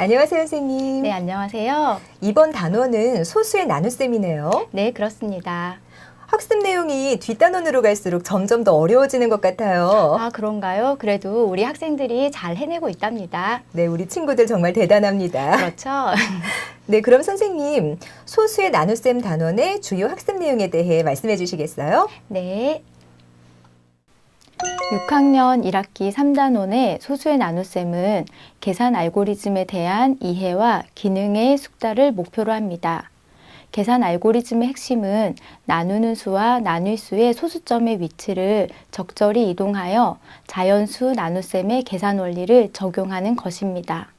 안녕하세요, 선생님. 네, 안녕하세요. 이번 단원은 소수의 나눗셈이네요. 네, 그렇습니다. 학습 내용이 뒷단원으로 갈수록 점점 더 어려워지는 것 같아요. 아, 그런가요? 그래도 우리 학생들이 잘 해내고 있답니다. 네, 우리 친구들 정말 대단합니다. 그렇죠? 네, 그럼 선생님, 소수의 나눗셈 단원의 주요 학습 내용에 대해 말씀해 주시겠어요? 네. 6학년 1학기 3단원의 소수의 나눗셈은 계산 알고리즘에 대한 이해와 기능의 숙달을 목표로 합니다. 계산 알고리즘의 핵심은 나누는 수와 나눌 수의 소수점의 위치를 적절히 이동하여 자연수 나눗셈의 계산 원리를 적용하는 것입니다.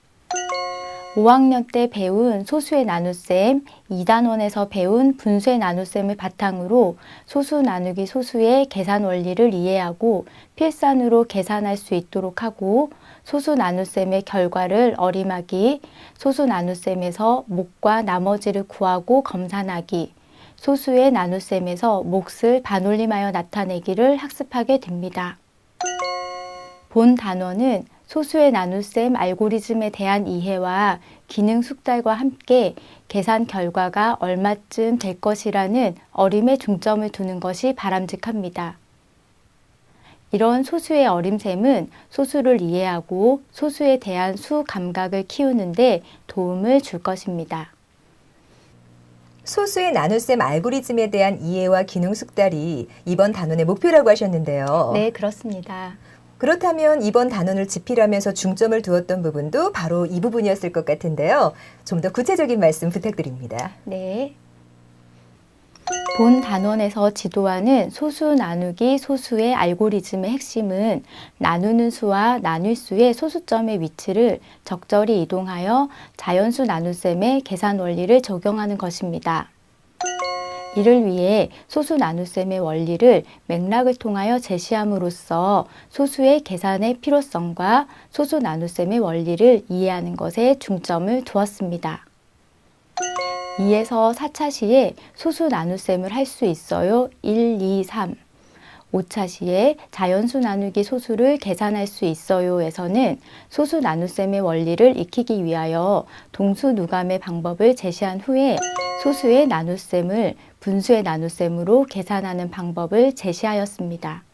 5학년 때 배운 소수의 나눗셈, 2단원에서 배운 분수의 나눗셈을 바탕으로 소수 나누기 소수의 계산 원리를 이해하고 필산으로 계산할 수 있도록 하고, 소수 나눗셈의 결과를 어림하기, 소수 나눗셈에서 몫과 나머지를 구하고 검산하기, 소수의 나눗셈에서 몫을 반올림하여 나타내기를 학습하게 됩니다. 본 단원은 소수의 나눗셈 알고리즘에 대한 이해와 기능 숙달과 함께 계산 결과가 얼마쯤 될 것이라는 어림에 중점을 두는 것이 바람직합니다. 이런 소수의 어림셈은 소수를 이해하고 소수에 대한 수 감각을 키우는 데 도움을 줄 것입니다. 소수의 나눗셈 알고리즘에 대한 이해와 기능 숙달이 이번 단원의 목표라고 하셨는데요. 네, 그렇습니다. 그렇다면 이번 단원을 집필하면서 중점을 두었던 부분도 바로 이 부분이었을 것 같은데요. 좀 더 구체적인 말씀 부탁드립니다. 네. 본 단원에서 지도하는 소수 나누기 소수의 알고리즘의 핵심은 나누는 수와 나눌 수의 소수점의 위치를 적절히 이동하여 자연수 나눗셈의 계산 원리를 적용하는 것입니다. 이를 위해 소수 나눗셈의 원리를 맥락을 통하여 제시함으로써 소수의 계산의 필요성과 소수 나눗셈의 원리를 이해하는 것에 중점을 두었습니다. 2에서 4차 시에 소수 나눗셈을 할 수 있어요. 1, 2, 3. 5차 시에 자연수 나누기 소수를 계산할 수 있어요. 에서는 소수 나눗셈의 원리를 익히기 위하여 동수 누감의 방법을 제시한 후에 소수의 나눗셈을 분수의 나눗셈으로 계산하는 방법을 제시하였습니다.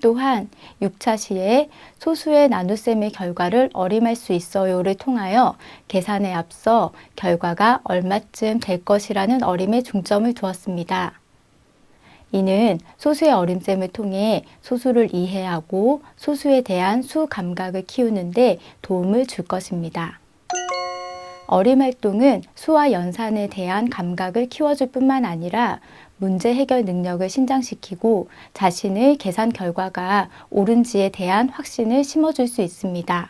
또한 6차 시에 소수의 나눗셈의 결과를 어림할 수 있어요를 통하여 계산에 앞서 결과가 얼마쯤 될 것이라는 어림에 중점을 두었습니다. 이는 소수의 어림셈을 통해 소수를 이해하고 소수에 대한 수 감각을 키우는 데 도움을 줄 것입니다. 어림 활동은 수와 연산에 대한 감각을 키워줄 뿐만 아니라 문제 해결 능력을 신장시키고 자신의 계산 결과가 옳은지에 대한 확신을 심어줄 수 있습니다.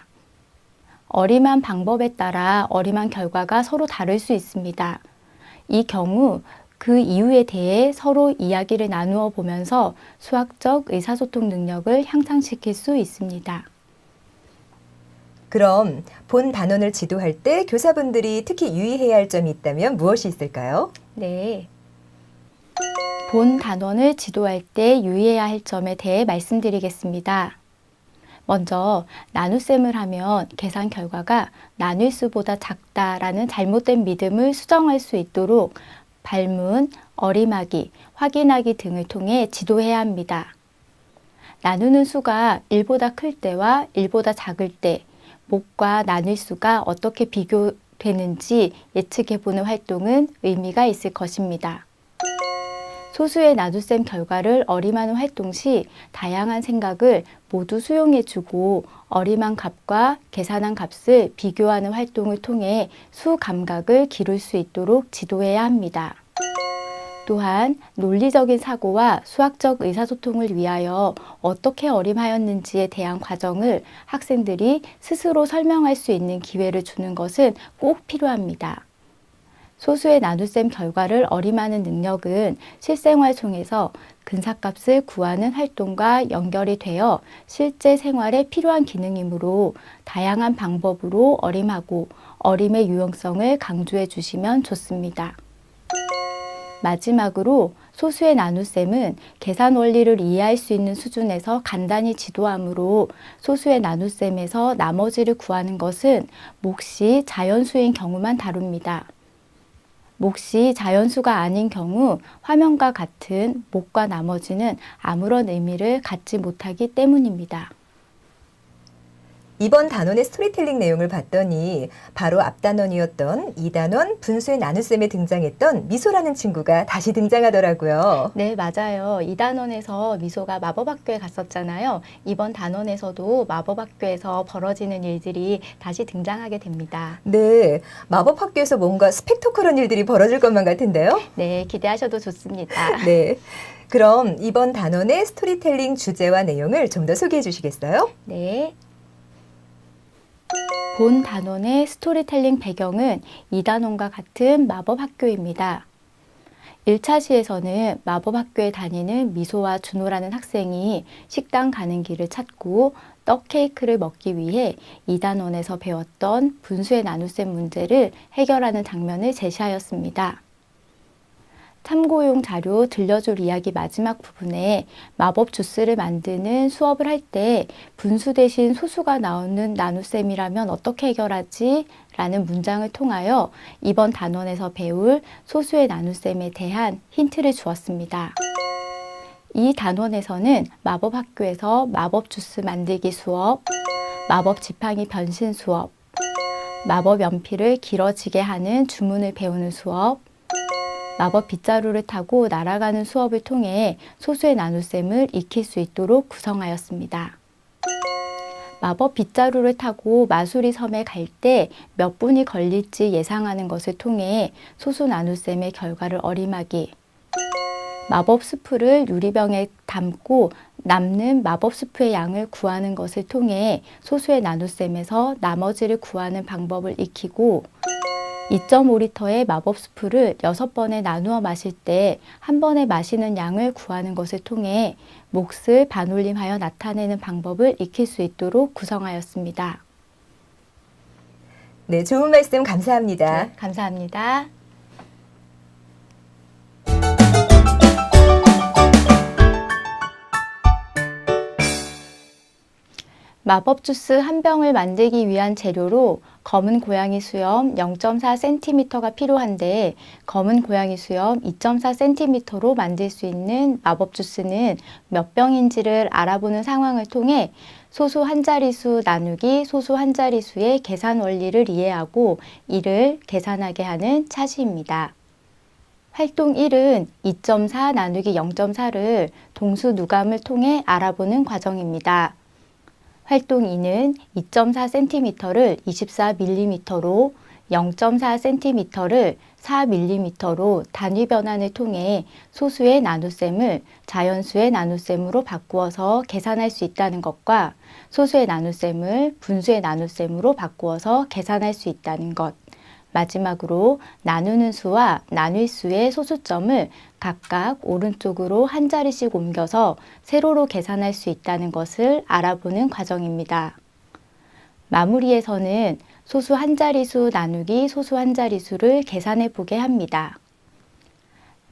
어림한 방법에 따라 어림한 결과가 서로 다를 수 있습니다. 이 경우 그 이유에 대해 서로 이야기를 나누어 보면서 수학적 의사소통 능력을 향상시킬 수 있습니다. 그럼 본 단원을 지도할 때 교사분들이 특히 유의해야 할 점이 있다면 무엇이 있을까요? 네. 본 단원을 지도할 때 유의해야 할 점에 대해 말씀드리겠습니다. 먼저 나눗셈을 하면 계산 결과가 나눌 수보다 작다라는 잘못된 믿음을 수정할 수 있도록 발문, 어림하기, 확인하기 등을 통해 지도해야 합니다. 나누는 수가 1보다 클 때와 1보다 작을 때 몫과 나눌 수가 어떻게 비교되는지 예측해보는 활동은 의미가 있을 것입니다. 소수의 나눗셈 결과를 어림하는 활동 시 다양한 생각을 모두 수용해주고 어림한 값과 계산한 값을 비교하는 활동을 통해 수 감각을 기를 수 있도록 지도해야 합니다. 또한 논리적인 사고와 수학적 의사소통을 위하여 어떻게 어림하였는지에 대한 과정을 학생들이 스스로 설명할 수 있는 기회를 주는 것은 꼭 필요합니다. 소수의 나눗셈 결과를 어림하는 능력은 실생활 중에서 근사값을 구하는 활동과 연결이 되어 실제 생활에 필요한 기능이므로 다양한 방법으로 어림하고 어림의 유용성을 강조해 주시면 좋습니다. 마지막으로 소수의 나눗셈은 계산 원리를 이해할 수 있는 수준에서 간단히 지도하므로 소수의 나눗셈에서 나머지를 구하는 것은 몫이 자연수인 경우만 다룹니다. 몫이 자연수가 아닌 경우 화면과 같은 몫과 나머지는 아무런 의미를 갖지 못하기 때문입니다. 이번 단원의 스토리텔링 내용을 봤더니 바로 앞 단원이었던 2단원 분수의 나눗셈에 등장했던 미소라는 친구가 다시 등장하더라고요. 네, 맞아요. 이 단원에서 미소가 마법학교에 갔었잖아요. 이번 단원에서도 마법학교에서 벌어지는 일들이 다시 등장하게 됩니다. 네, 마법학교에서 뭔가 스펙터클한 일들이 벌어질 것만 같은데요. 네, 기대하셔도 좋습니다. 네, 그럼 이번 단원의 스토리텔링 주제와 내용을 좀 더 소개해 주시겠어요? 네. 본 단원의 스토리텔링 배경은 이 단원과 같은 마법학교입니다. 1차 시에서는 마법학교에 다니는 미소와 준호라는 학생이 식당 가는 길을 찾고 떡 케이크를 먹기 위해 2단원에서 배웠던 분수의 나눗셈 문제를 해결하는 장면을 제시하였습니다. 참고용 자료 들려줄 이야기 마지막 부분에 마법 주스를 만드는 수업을 할 때 분수 대신 소수가 나오는 나눗셈이라면 어떻게 해결하지? 라는 문장을 통하여 이번 단원에서 배울 소수의 나눗셈에 대한 힌트를 주었습니다. 이 단원에서는 마법학교에서 마법 주스 만들기 수업, 마법 지팡이 변신 수업, 마법 연필을 길어지게 하는 주문을 배우는 수업, 마법 빗자루를 타고 날아가는 수업을 통해 소수의 나눗셈을 익힐 수 있도록 구성하였습니다. 마법 빗자루를 타고 마수리 섬에 갈 때 몇 분이 걸릴지 예상하는 것을 통해 소수 나눗셈의 결과를 어림하기, 마법 스프를 유리병에 담고 남는 마법 스프의 양을 구하는 것을 통해 소수의 나눗셈에서 나머지를 구하는 방법을 익히고, 2.5리터의 마법 스프를 6번에 나누어 마실 때 한 번에 마시는 양을 구하는 것을 통해 몫을 반올림하여 나타내는 방법을 익힐 수 있도록 구성하였습니다. 네, 좋은 말씀 감사합니다. 네, 감사합니다. 마법 주스 한 병을 만들기 위한 재료로 검은 고양이 수염 0.4cm가 필요한데 검은 고양이 수염 2.4cm로 만들 수 있는 마법 주스는 몇 병인지를 알아보는 상황을 통해 소수 한 자릿수 나누기 소수 한 자릿수의 계산 원리를 이해하고 이를 계산하게 하는 차시입니다. 활동 1은 2.4 나누기 0.4를 동수 누감을 통해 알아보는 과정입니다. 활동 2는 2.4cm를 24mm로 0.4cm를 4mm로 단위 변환을 통해 소수의 나눗셈을 자연수의 나눗셈으로 바꾸어서 계산할 수 있다는 것과 소수의 나눗셈을 분수의 나눗셈으로 바꾸어서 계산할 수 있다는 것, 마지막으로 나누는 수와 나눌 수의 소수점을 각각 오른쪽으로 한 자리씩 옮겨서 세로로 계산할 수 있다는 것을 알아보는 과정입니다. 마무리에서는 소수 한 자릿수 나누기 소수 한 자릿수를 계산해 보게 합니다.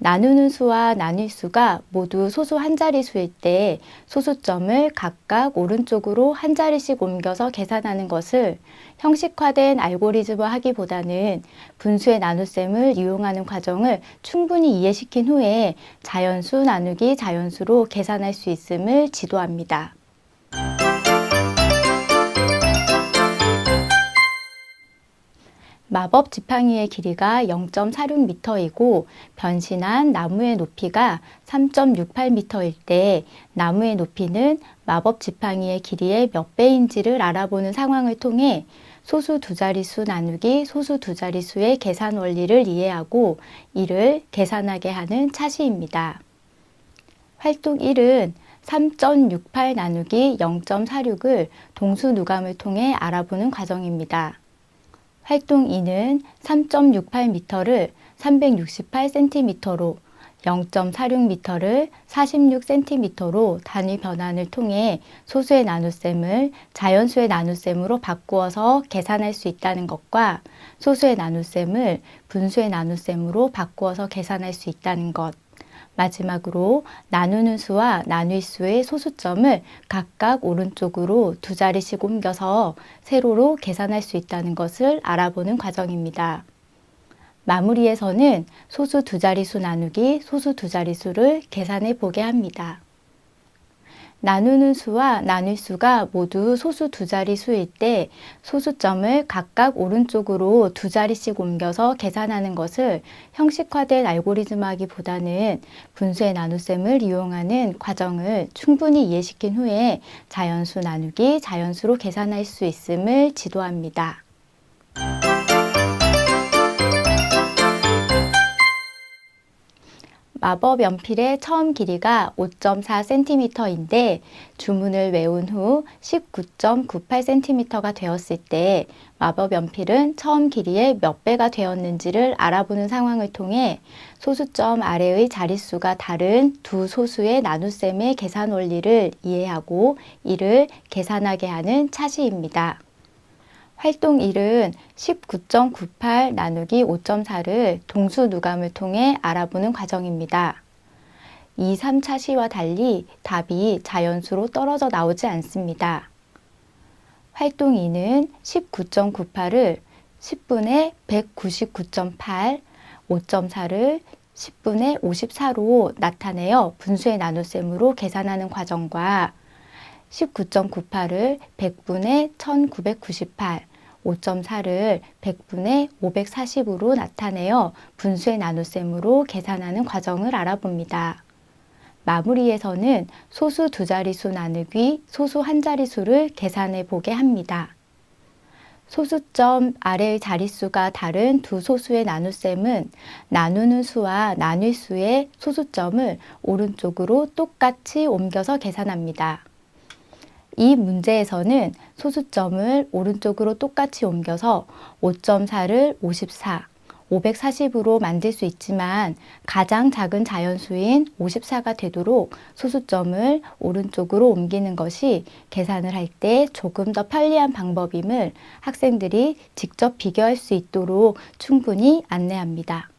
나누는 수와 나눌 수가 모두 소수 한 자릿수일 때 소수점을 각각 오른쪽으로 한 자리씩 옮겨서 계산하는 것을 형식화된 알고리즘화 하기보다는 분수의 나눗셈을 이용하는 과정을 충분히 이해시킨 후에 자연수 나누기 자연수로 계산할 수 있음을 지도합니다. 마법 지팡이의 길이가 0.46m이고 변신한 나무의 높이가 3.68m일 때 나무의 높이는 마법 지팡이의 길이의 몇 배인지를 알아보는 상황을 통해 소수 두 자릿수 나누기 소수 두 자릿수의 계산 원리를 이해하고 이를 계산하게 하는 차시입니다. 활동 1은 3.68 나누기 0.46을 동수 누감을 통해 알아보는 과정입니다. 활동 2는 3.68m를 368cm로 0.46m를 46cm로 단위 변환을 통해 소수의 나눗셈을 자연수의 나눗셈으로 바꾸어서 계산할 수 있다는 것과 소수의 나눗셈을 분수의 나눗셈으로 바꾸어서 계산할 수 있다는 것, 마지막으로 나누는 수와 나눌 수의 소수점을 각각 오른쪽으로 두 자리씩 옮겨서 세로로 계산할 수 있다는 것을 알아보는 과정입니다. 마무리에서는 소수 두 자릿수 나누기 소수 두 자릿수를 계산해 보게 합니다. 나누는 수와 나눌 수가 모두 소수 두 자릿수일 때 소수점을 각각 오른쪽으로 두 자리씩 옮겨서 계산하는 것을 형식화된 알고리즘하기보다는 분수의 나눗셈을 이용하는 과정을 충분히 이해시킨 후에 자연수 나누기 자연수로 계산할 수 있음을 지도합니다. 마법 연필의 처음 길이가 5.4cm인데 주문을 외운 후 19.98cm가 되었을 때 마법 연필은 처음 길이의 몇 배가 되었는지를 알아보는 상황을 통해 소수점 아래의 자릿수가 다른 두 소수의 나눗셈의 계산 원리를 이해하고 이를 계산하게 하는 차시입니다. 활동 1은 19.98 나누기 5.4를 동수 누감을 통해 알아보는 과정입니다. 2, 3차시와 달리 답이 자연수로 떨어져 나오지 않습니다. 활동 2는 19.98을 10분의 199.8, 5.4를 10분의 54로 나타내어 분수의 나눗셈으로 계산하는 과정과 19.98을 100분의 1998, 5.4를 100분의 540으로 나타내어 분수의 나눗셈으로 계산하는 과정을 알아봅니다. 마무리에서는 소수 두 자릿수 나누기 소수 한 자릿수를 계산해 보게 합니다. 소수점 아래의 자릿수가 다른 두 소수의 나눗셈은 나누는 수와 나눌 수의 소수점을 오른쪽으로 똑같이 옮겨서 계산합니다. 이 문제에서는 소수점을 오른쪽으로 똑같이 옮겨서 5.4를 54, 540으로 만들 수 있지만 가장 작은 자연수인 54가 되도록 소수점을 오른쪽으로 옮기는 것이 계산을 할 때 조금 더 편리한 방법임을 학생들이 직접 비교할 수 있도록 충분히 안내합니다.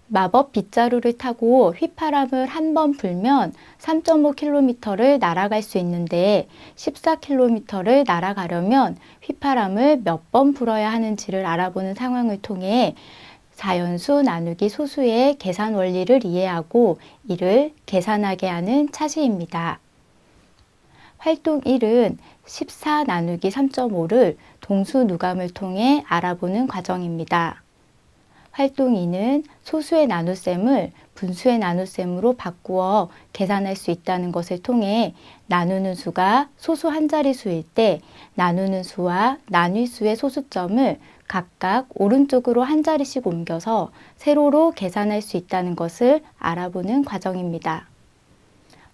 마법 빗자루를 타고 휘파람을 한 번 불면 3.5km를 날아갈 수 있는데 14km를 날아가려면 휘파람을 몇 번 불어야 하는지를 알아보는 상황을 통해 자연수 나누기 소수의 계산 원리를 이해하고 이를 계산하게 하는 차시입니다. 활동 1은 14 나누기 3.5를 동수 누감을 통해 알아보는 과정입니다. 활동 2는 소수의 나눗셈을 분수의 나눗셈으로 바꾸어 계산할 수 있다는 것을 통해 나누는 수가 소수 한 자릿수일 때 나누는 수와 나눌 수의 소수점을 각각 오른쪽으로 한 자리씩 옮겨서 세로로 계산할 수 있다는 것을 알아보는 과정입니다.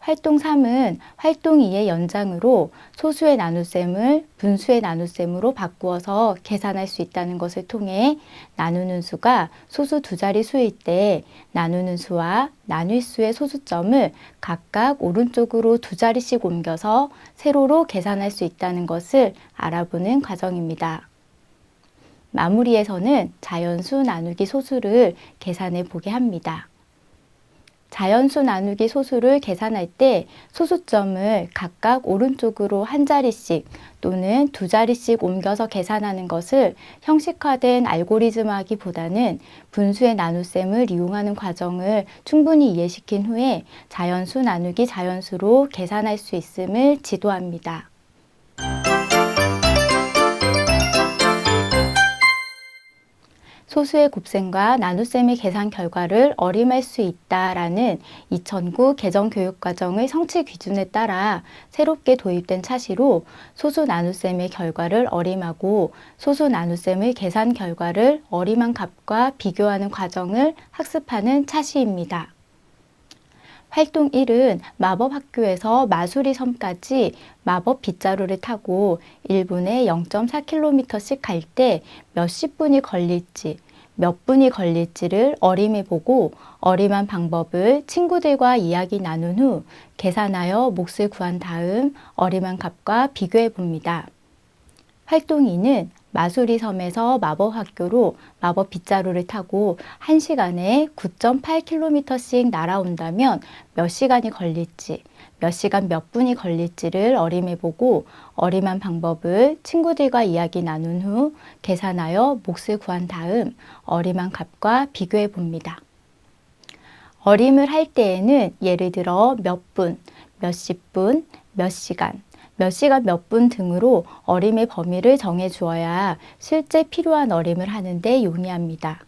활동 3은 활동 2의 연장으로 소수의 나눗셈을 분수의 나눗셈으로 바꾸어서 계산할 수 있다는 것을 통해 나누는 수가 소수 두 자릿수일 때 나누는 수와 나눌 수의 소수점을 각각 오른쪽으로 두 자리씩 옮겨서 세로로 계산할 수 있다는 것을 알아보는 과정입니다. 마무리에서는 자연수 나누기 소수를 계산해 보게 합니다. 자연수 나누기 소수를 계산할 때 소수점을 각각 오른쪽으로 한 자리씩 또는 두 자리씩 옮겨서 계산하는 것을 형식화된 알고리즘하기보다는 분수의 나눗셈을 이용하는 과정을 충분히 이해시킨 후에 자연수 나누기 자연수로 계산할 수 있음을 지도합니다. 소수의 곱셈과 나눗셈의 계산 결과를 어림할 수 있다라는 2009 개정교육과정의 성취 기준에 따라 새롭게 도입된 차시로 소수 나눗셈의 결과를 어림하고 소수 나눗셈의 계산 결과를 어림한 값과 비교하는 과정을 학습하는 차시입니다. 활동 1은 마법 학교에서 마수리 섬까지 마법 빗자루를 타고 1분에 0.4km씩 갈 때 몇십 분이 걸릴지, 몇 분이 걸릴지를 어림해 보고 어림한 방법을 친구들과 이야기 나눈 후 계산하여 몫을 구한 다음 어림한 값과 비교해 봅니다. 활동 2는 마수리 섬에서 마법학교로 마법 빗자루를 타고 1시간에 9.8km씩 날아온다면 몇 시간이 걸릴지, 몇 시간 몇 분이 걸릴지를 어림해보고 어림한 방법을 친구들과 이야기 나눈 후 계산하여 몫을 구한 다음 어림한 값과 비교해 봅니다. 어림을 할 때에는 예를 들어 몇 분, 몇십 분, 몇 시간 몇 분 등으로 어림의 범위를 정해 주어야 실제 필요한 어림을 하는데 용이합니다.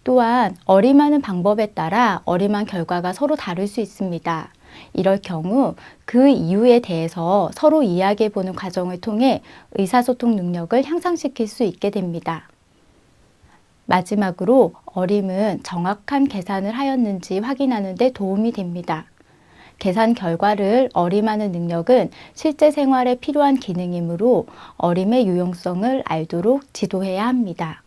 또한 어림하는 방법에 따라 어림한 결과가 서로 다를 수 있습니다. 이럴 경우 그 이유에 대해서 서로 이야기해 보는 과정을 통해 의사소통 능력을 향상시킬 수 있게 됩니다. 마지막으로 어림은 정확한 계산을 하였는지 확인하는 데 도움이 됩니다. 계산 결과를 어림하는 능력은 실제 생활에 필요한 기능이므로 어림의 유용성을 알도록 지도해야 합니다.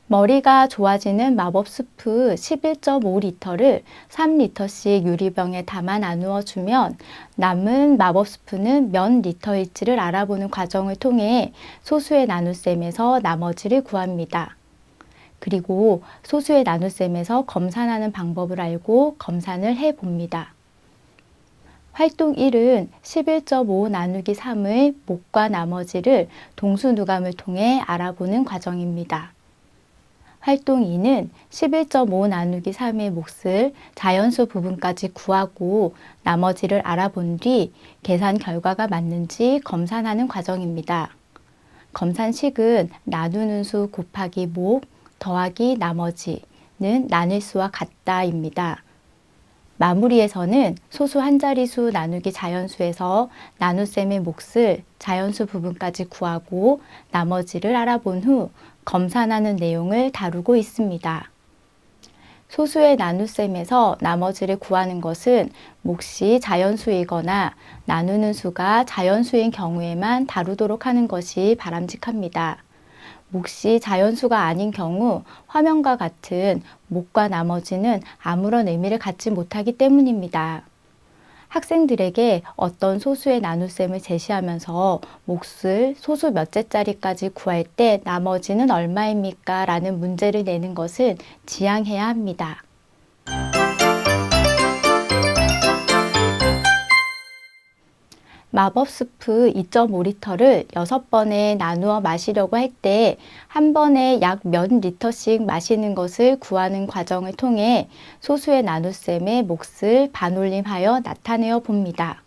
머리가 좋아지는 마법 수프 11.5리터를 3리터씩 유리병에 담아 나누어 주면 남은 마법 수프는 몇 리터일지를 알아보는 과정을 통해 소수의 나눗셈에서 나머지를 구합니다. 그리고 소수의 나눗셈에서 검산하는 방법을 알고 검산을 해봅니다. 활동 1은 11.5 나누기 3의 몫과 나머지를 동수누감을 통해 알아보는 과정입니다. 활동 2는 11.5 나누기 3의 몫을 자연수 부분까지 구하고 나머지를 알아본 뒤 계산 결과가 맞는지 검산하는 과정입니다. 검산식은 나누는 수 곱하기 몫 더하기 나머지는 나눌 수와 같다입니다. 마무리에서는 소수 한 자리수 나누기 자연수에서 나눗셈의 몫을 자연수 부분까지 구하고 나머지를 알아본 후 검산하는 내용을 다루고 있습니다. 소수의 나눗셈에서 나머지를 구하는 것은 몫이 자연수이거나 나누는 수가 자연수인 경우에만 다루도록 하는 것이 바람직합니다. 몫이 자연수가 아닌 경우 화면과 같은 몫과 나머지는 아무런 의미를 갖지 못하기 때문입니다. 학생들에게 어떤 소수의 나눗셈을 제시하면서 몫을 소수 몇째짜리까지 구할 때 나머지는 얼마입니까? 라는 문제를 내는 것은 지양해야 합니다. 마법 수프 2.5리터를 6번에 나누어 마시려고 할 때 한 번에 약 몇 리터씩 마시는 것을 구하는 과정을 통해 소수의 나눗셈의 몫을 반올림하여 나타내어 봅니다.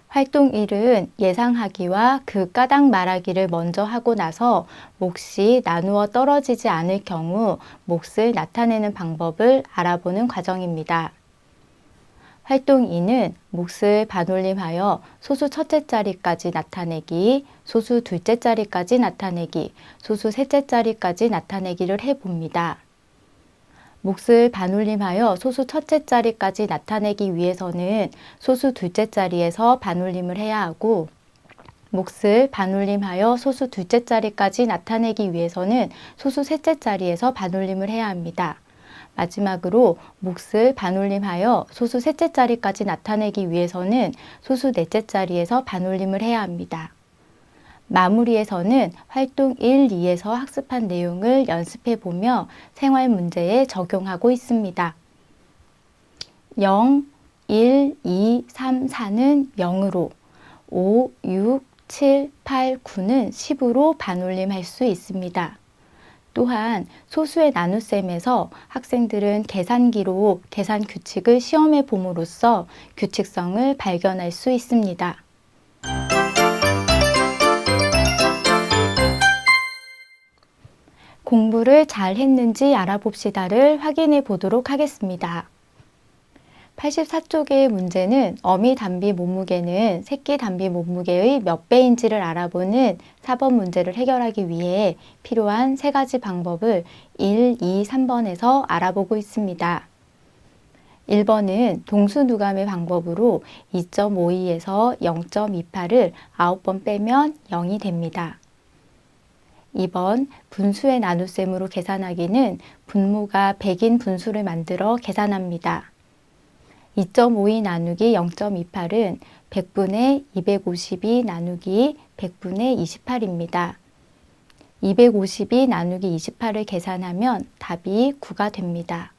활동 1은 예상하기와 그 까닭 말하기를 먼저 하고 나서 몫이 나누어 떨어지지 않을 경우 몫을 나타내는 방법을 알아보는 과정입니다. 활동 2는 몫을 반올림하여 소수 첫째 자리까지 나타내기, 소수 둘째 자리까지 나타내기, 소수 셋째 자리까지 나타내기를 해봅니다. 몫을 반올림하여 소수 첫째 자리까지 나타내기 위해서는 소수 둘째 자리에서 반올림을 해야 하고, 몫을 반올림하여 소수 둘째 자리까지 나타내기 위해서는 소수 셋째 자리에서 반올림을 해야 합니다. 마지막으로 몫을 반올림하여 소수 셋째 자리까지 나타내기 위해서는 소수 넷째 자리에서 반올림을 해야 합니다. 마무리에서는 활동 1, 2에서 학습한 내용을 연습해 보며 생활 문제에 적용하고 있습니다. 0, 1, 2, 3, 4는 0으로, 5, 6, 7, 8, 9는 10으로 반올림할 수 있습니다. 또한 소수의 나눗셈에서 학생들은 계산기로 계산 규칙을 시험해 봄으로써 규칙성을 발견할 수 있습니다. 공부를 잘 했는지 알아봅시다를 확인해 보도록 하겠습니다. 84쪽의 문제는 어미 담비 몸무게는 새끼 담비 몸무게의 몇 배인지를 알아보는 4번 문제를 해결하기 위해 필요한 3가지 방법을 1, 2, 3번에서 알아보고 있습니다. 1번은 동수누감의 방법으로 2.52에서 0.28을 9번 빼면 0이 됩니다. 2번 분수의 나눗셈으로 계산하기는 분모가 100인 분수를 만들어 계산합니다. 2.52 나누기 0.28은 100분의 252 나누기 100분의 28입니다. 252 나누기 28을 계산하면 답이 9가 됩니다.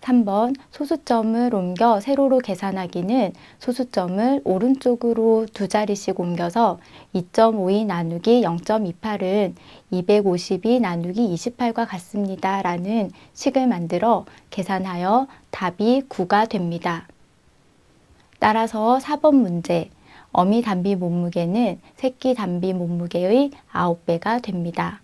3번 소수점을 옮겨 세로로 계산하기는 소수점을 오른쪽으로 두 자리씩 옮겨서 2.52 나누기 0.28은 252 나누기 28과 같습니다. 라는 식을 만들어 계산하여 답이 9가 됩니다. 따라서 4번 문제, 어미 담비 몸무게는 새끼 담비 몸무게의 9배가 됩니다.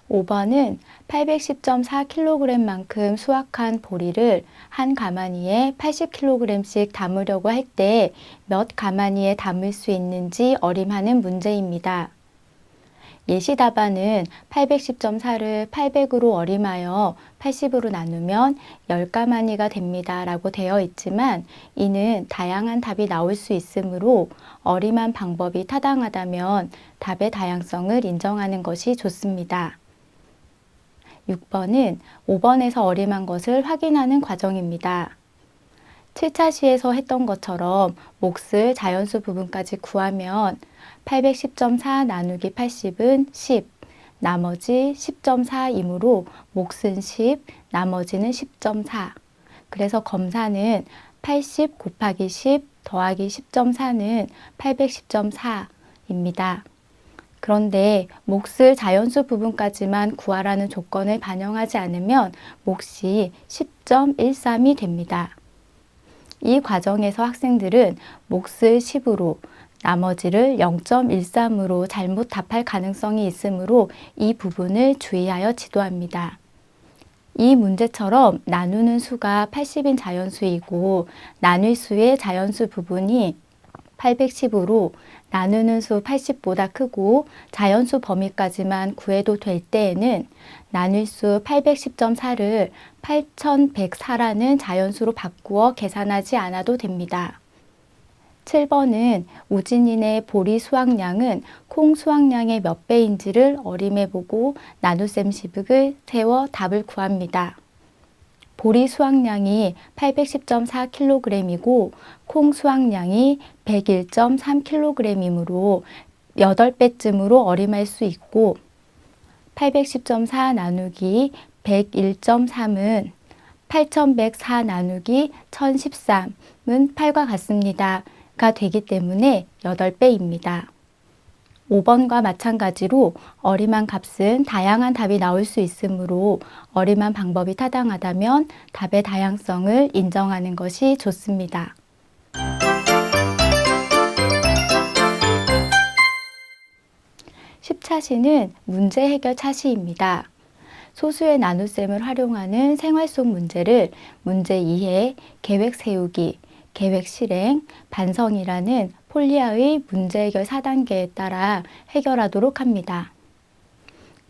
5번은 810.4kg만큼 수확한 보리를 한 가마니에 80kg씩 담으려고 할 때 몇 가마니에 담을 수 있는지 어림하는 문제입니다. 예시 답안은 810.4를 800으로 어림하여 80으로 나누면 10가마니가 됩니다. 라고 되어 있지만 이는 다양한 답이 나올 수 있으므로 어림한 방법이 타당하다면 답의 다양성을 인정하는 것이 좋습니다. 6번은 5번에서 어림한 것을 확인하는 과정입니다. 7차 시에서 했던 것처럼 몫을 자연수 부분까지 구하면 810.4 나누기 80은 10, 나머지 10.4이므로 몫은 10, 나머지는 10.4. 그래서 검사는 80 곱하기 10 더하기 10.4는 810.4입니다. 그런데 몫을 자연수 부분까지만 구하라는 조건을 반영하지 않으면 몫이 10.13이 됩니다. 이 과정에서 학생들은 몫을 10으로 나머지를 0.13으로 잘못 답할 가능성이 있으므로 이 부분을 주의하여 지도합니다. 이 문제처럼 나누는 수가 80인 자연수이고 나눌 수의 자연수 부분이 810으로 나누는 수 80보다 크고 자연수 범위까지만 구해도 될 때에는 나눌 수 810.4를 8104라는 자연수로 바꾸어 계산하지 않아도 됩니다. 7번은 우진이네 보리 수확량은 콩 수확량의 몇 배인지를 어림해보고 나눗셈 시백을 세워 답을 구합니다. 보리 수확량이 810.4kg이고 콩 수확량이 101.3kg이므로 8배쯤으로 어림할 수 있고 810.4 나누기 101.3은 8104 나누기 1013은 8과 같습니다. 가 되기 때문에 8배입니다. 5번과 마찬가지로 어림한 값은 다양한 답이 나올 수 있으므로 어림한 방법이 타당하다면 답의 다양성을 인정하는 것이 좋습니다. (10차시는) 문제 해결 차시입니다. 소수의 나눗셈을 활용하는 생활 속 문제를 문제 이해, 계획 세우기, 계획 실행, 반성이라는 폴리아의 문제 해결 4단계에 따라 해결하도록 합니다.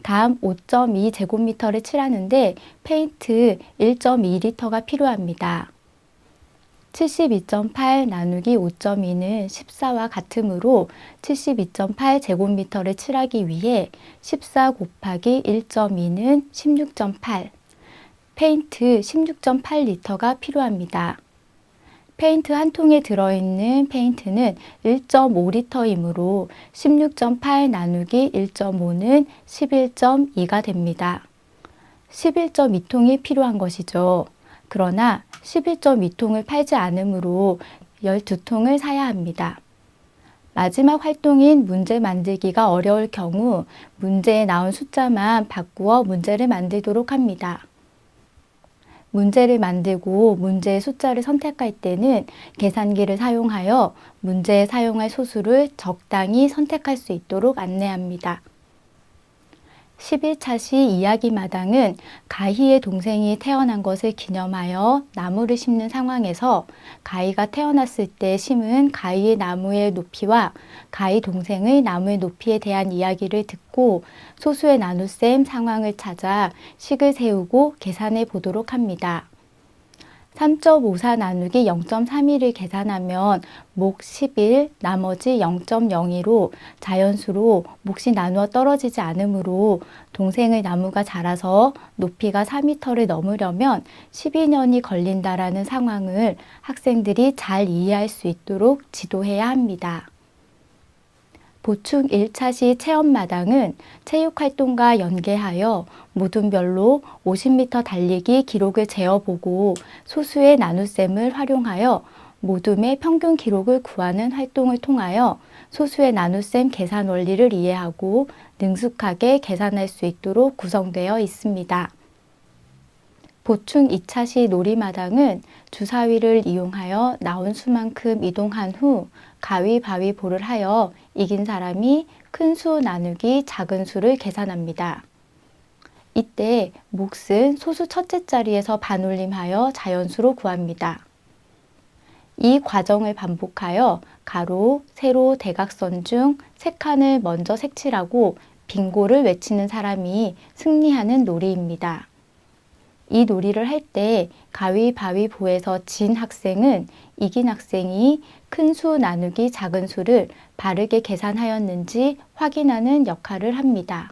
다음 5.2제곱미터를 칠하는데 페인트 1.2리터가 필요합니다. 72.8 나누기 5.2는 14와 같으므로 72.8제곱미터를 칠하기 위해 14 곱하기 1.2는 16.8, 페인트 16.8리터가 필요합니다. 페인트 한 통에 들어있는 페인트는 1.5리터이므로 16.8 나누기 1.5는 11.2가 됩니다. 11.2통이 필요한 것이죠. 그러나 11.2통을 팔지 않으므로 12통을 사야 합니다. 마지막 활동인 문제 만들기가 어려울 경우 문제에 나온 숫자만 바꾸어 문제를 만들도록 합니다. 문제를 만들고 문제의 숫자를 선택할 때는 계산기를 사용하여 문제에 사용할 소수를 적당히 선택할 수 있도록 안내합니다. 11차시 이야기마당은 가희의 동생이 태어난 것을 기념하여 나무를 심는 상황에서 가희가 태어났을 때 심은 가희의 나무의 높이와 가희 동생의 나무의 높이에 대한 이야기를 듣고 소수의 나눗셈 상황을 찾아 식을 세우고 계산해 보도록 합니다. 3.54 나누기 0.31을 계산하면 목 11, 나머지 0.02로 자연수로 몫이 나누어 떨어지지 않으므로 동생의 나무가 자라서 높이가 4m를 넘으려면 12년이 걸린다라는 상황을 학생들이 잘 이해할 수 있도록 지도해야 합니다. 보충 1차 시 체험마당은 체육활동과 연계하여 모둠별로 50m 달리기 기록을 재어보고 소수의 나눗셈을 활용하여 모둠의 평균 기록을 구하는 활동을 통하여 소수의 나눗셈 계산 원리를 이해하고 능숙하게 계산할 수 있도록 구성되어 있습니다. 보충 2차 시 놀이마당은 주사위를 이용하여 나온 수만큼 이동한 후 가위바위보를 하여 이긴 사람이 큰 수 나누기 작은 수를 계산합니다. 이때 몫은 소수 첫째 자리에서 반올림하여 자연수로 구합니다. 이 과정을 반복하여 가로, 세로, 대각선 중 3칸을 먼저 색칠하고 빙고를 외치는 사람이 승리하는 놀이입니다. 이 놀이를 할 때 가위바위보에서 진 학생은 이긴 학생이 큰 수 나누기 작은 수를 바르게 계산하였는지 확인하는 역할을 합니다.